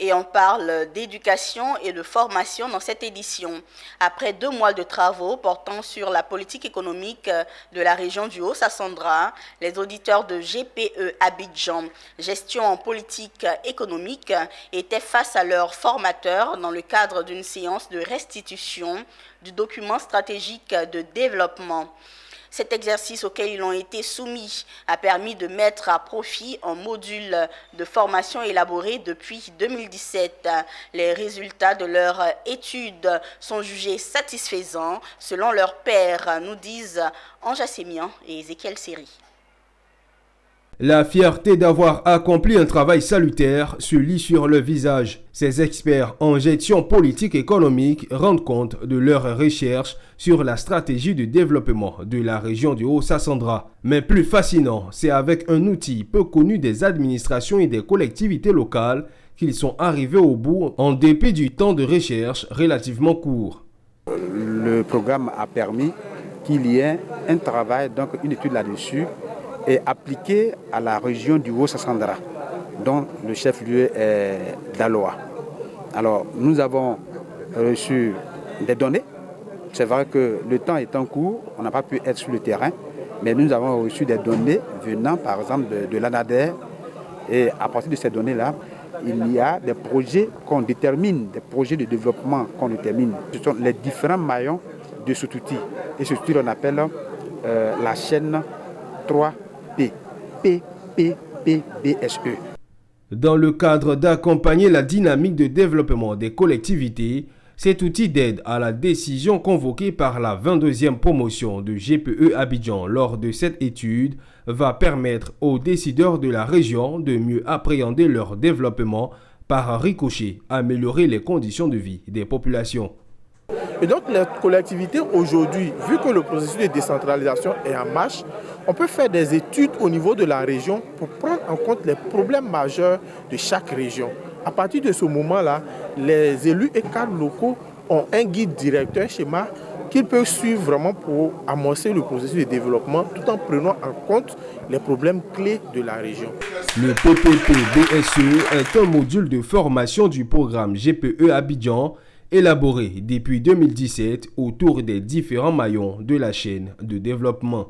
et on parle d'éducation et de formation dans cette édition. Après 2 mois de travaux portant sur la politique économique de la région du Haut-Sassandra, les auditeurs de GPE Abidjan, gestion en politique économique, étaient face à leurs formateurs dans le cadre d'une séance de restitution du document stratégique de développement. Cet exercice auquel ils ont été soumis a permis de mettre à profit un module de formation élaboré depuis 2017. Les résultats de leur étude sont jugés satisfaisants selon leurs pairs, nous disent Anja Sémian et Ezekiel Seri. La fierté d'avoir accompli un travail salutaire se lit sur le visage. Ces experts en gestion politique économique rendent compte de leurs recherches sur la stratégie de développement de la région du Haut-Sassandra. Mais plus fascinant, c'est avec un outil peu connu des administrations et des collectivités locales qu'ils sont arrivés au bout en dépit du temps de recherche relativement court. Le programme a permis qu'il y ait un travail, donc une étude là-dessus, est appliqué à la région du Haut-Sassandra, dont le chef-lieu est Daloa. Alors, nous avons reçu des données. C'est vrai que le temps étant court, on n'a pas pu être sur le terrain, mais nous avons reçu des données venant, par exemple, de l'ANADER. Et à partir de ces données-là, il y a des projets qu'on détermine, des projets de développement qu'on détermine. Ce sont les différents maillons de cet outil. Et cet outil, on appelle la chaîne 3P, PPPBSE. Dans le cadre d'accompagner la dynamique de développement des collectivités, cet outil d'aide à la décision convoquée par la 22e promotion de GPE Abidjan lors de cette étude va permettre aux décideurs de la région de mieux appréhender leur développement par ricochet, améliorer les conditions de vie des populations. Et donc les collectivités aujourd'hui, vu que le processus de décentralisation est en marche, on peut faire des études au niveau de la région pour prendre en compte les problèmes majeurs de chaque région. À partir de ce moment-là, les élus et cadres locaux ont un guide directeur, schéma, qu'ils peuvent suivre vraiment pour amorcer le processus de développement tout en prenant en compte les problèmes clés de la région. Le PPP-BSE est un module de formation du programme GPE Abidjan élaboré depuis 2017 autour des différents maillons de la chaîne de développement.